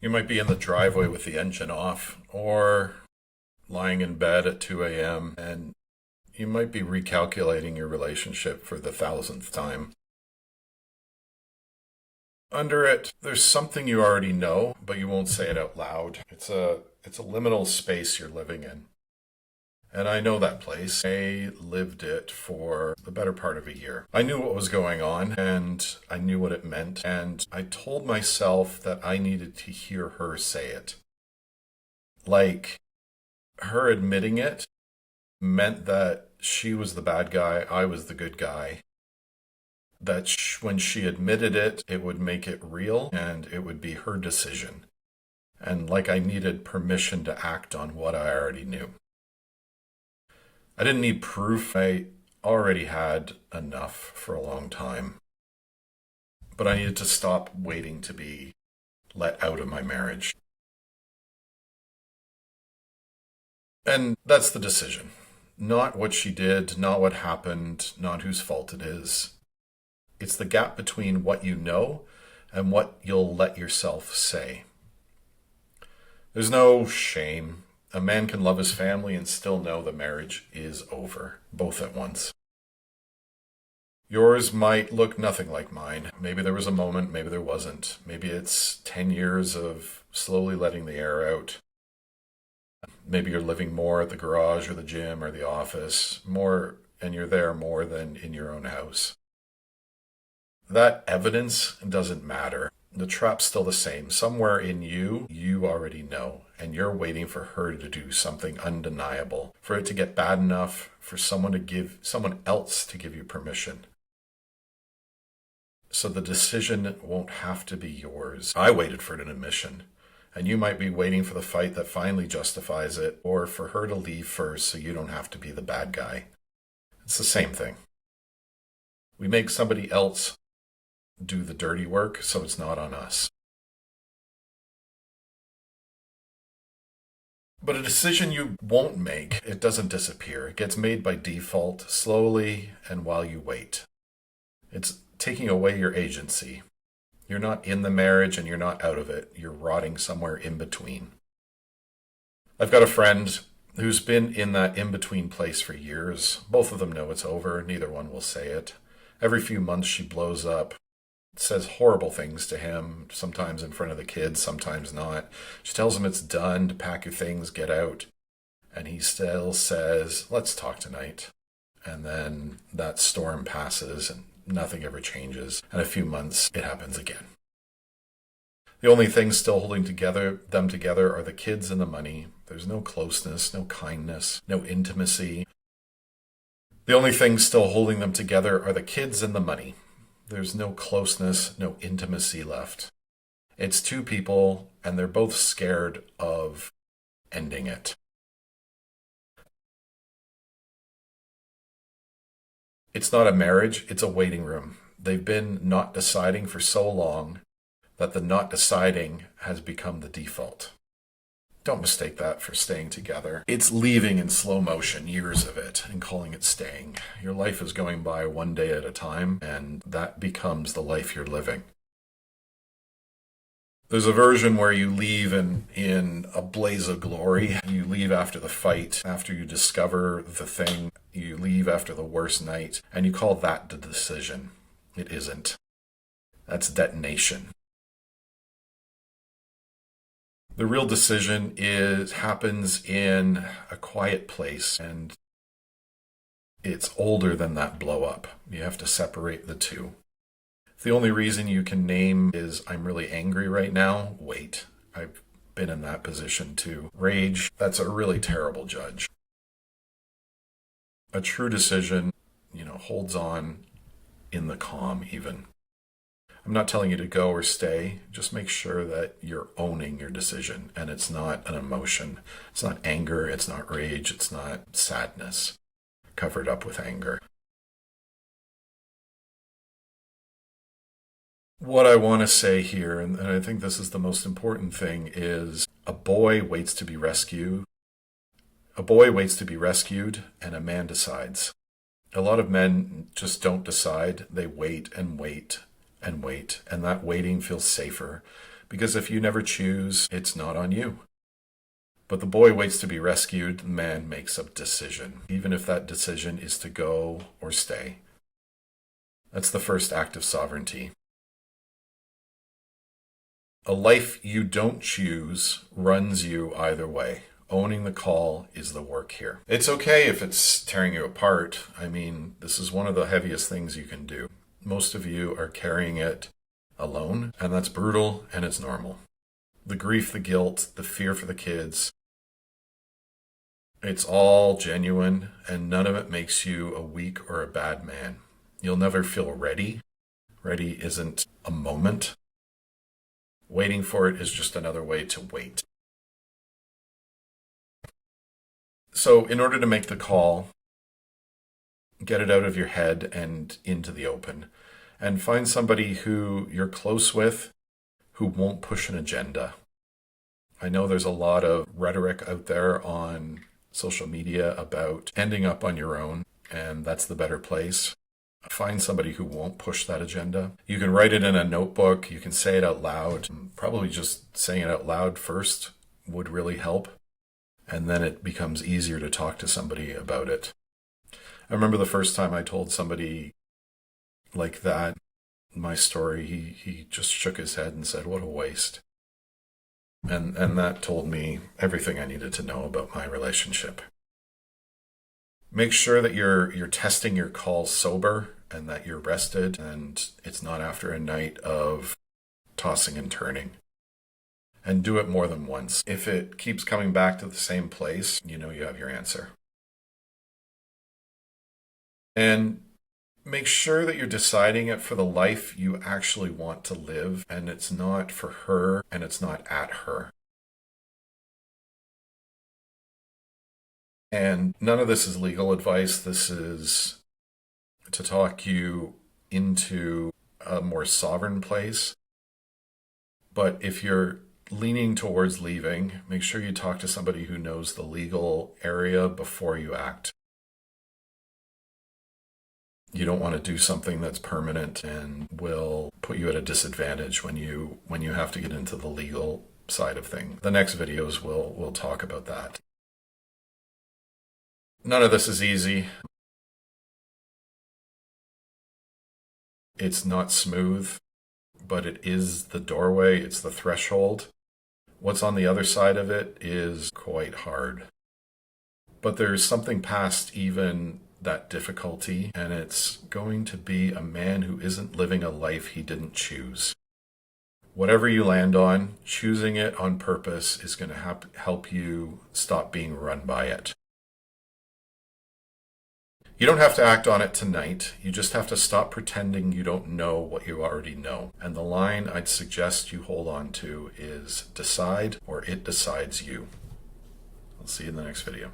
You might be in the driveway with the engine off, or lying in bed at 2 a.m., and you might be recalculating your relationship for the thousandth time. Under it, there's something you already know, but you won't say it out loud. It's a liminal space you're living in. And I know that place. I lived it for the better part of a year. I knew what was going on, and I knew what it meant, and I told myself that I needed to hear her say it. Like, her admitting it meant that she was the bad guy, I was the good guy. That when she admitted it, it would make it real, and it would be her decision. And like I needed permission to act on what I already knew. I didn't need proof. I already had enough for a long time. But I needed to stop waiting to be let out of my marriage. And that's the decision. Not what she did, not what happened, not whose fault it is. It's the gap between what you know and what you'll let yourself say. There's no shame. A man can love his family and still know the marriage is over, both at once. Yours might look nothing like mine. Maybe there was a moment, maybe there wasn't. Maybe it's 10 years of slowly letting the air out. Maybe you're living more at the garage or the gym or the office, more, and you're there more than in your own house. That evidence doesn't matter. The trap's still the same. Somewhere in you, you already know, and you're waiting for her to do something undeniable, for it to get bad enough for someone else to give you permission. So the decision won't have to be yours. I waited for an admission, and you might be waiting for the fight that finally justifies it, or for her to leave first so you don't have to be the bad guy. It's the same thing. We make somebody else do the dirty work, so it's not on us. But a decision you won't make, it doesn't disappear. It gets made by default, slowly, and while you wait. It's taking away your agency. You're not in the marriage and you're not out of it. You're rotting somewhere in between. I've got a friend who's been in that in-between place for years. Both of them know it's over. Neither one will say it. Every few months she blows up, says horrible things to him, sometimes in front of the kids, sometimes not. She tells him it's done, to pack your things, get out. And he still says, let's talk tonight. And then that storm passes and nothing ever changes. And a few months, it happens again. The only things still holding them together are the kids and the money. There's no closeness, no kindness, no intimacy. The only things still holding them together are the kids and the money. There's no closeness, no intimacy left. It's two people, and they're both scared of ending it. It's not a marriage, it's a waiting room. They've been not deciding for so long that the not deciding has become the default. Don't mistake that for staying together. It's leaving in slow motion, years of it, and calling it staying. Your life is going by one day at a time, and that becomes the life you're living. There's a version where you leave in a blaze of glory. You leave after the fight, after you discover the thing. You leave after the worst night, and you call that the decision. It isn't. That's detonation. The real decision happens in a quiet place, and it's older than that blow up. You have to separate the two. If the only reason you can name is I'm really angry right now, wait. I've been in that position too. Rage, that's a really terrible judge. A true decision, holds on in the calm even. I'm not telling you to go or stay. Just make sure that you're owning your decision and it's not an emotion. It's not anger. It's not rage. It's not sadness covered up with anger. What I want to say here, and I think this is the most important thing, is a boy waits to be rescued. A boy waits to be rescued, and a man decides. A lot of men just don't decide. They wait and wait and wait, and that waiting feels safer Because if you never choose, it's not on you. But the boy waits to be rescued, the man makes a decision, even if that decision is to go or stay. That's the first act of sovereignty. A life you don't choose runs you either way. Owning the call is the work here. It's okay if it's tearing you apart. I mean, this is one of the heaviest things you can do. Most of you are carrying it alone, and that's brutal and it's normal. The grief, the guilt, the fear for the kids, it's all genuine, and none of it makes you a weak or a bad man. You'll never feel ready. Ready isn't a moment. Waiting for it is just another way to wait. So in order to make the call, get it out of your head and into the open. And find somebody who you're close with who won't push an agenda. I know there's a lot of rhetoric out there on social media about ending up on your own, and that's the better place. Find somebody who won't push that agenda. You can write it in a notebook. You can say it out loud. Probably just saying it out loud first would really help. And then it becomes easier to talk to somebody about it. I remember the first time I told somebody like that, my story, he just shook his head and said, "What a waste." And that told me everything I needed to know about my relationship. Make sure that you're testing your call sober and that you're rested and it's not after a night of tossing and turning. And do it more than once. If it keeps coming back to the same place, you know you have your answer. And make sure that you're deciding it for the life you actually want to live, and it's not for her and it's not at her. And none of this is legal advice. This is to talk you into a more sovereign place. But if you're leaning towards leaving, make sure you talk to somebody who knows the legal area before you act. You don't want to do something that's permanent and will put you at a disadvantage when you have to get into the legal side of things. The next videos will talk about that. None of this is easy. It's not smooth, but it is the doorway, it's the threshold. What's on the other side of it is quite hard. But there's something past even that difficulty, and it's going to be a man who isn't living a life he didn't choose. Whatever you land on, choosing it on purpose is going to help you stop being run by it. You don't have to act on it tonight. You just have to stop pretending you don't know what you already know. And the line I'd suggest you hold on to is decide or it decides you. I'll see you in the next video.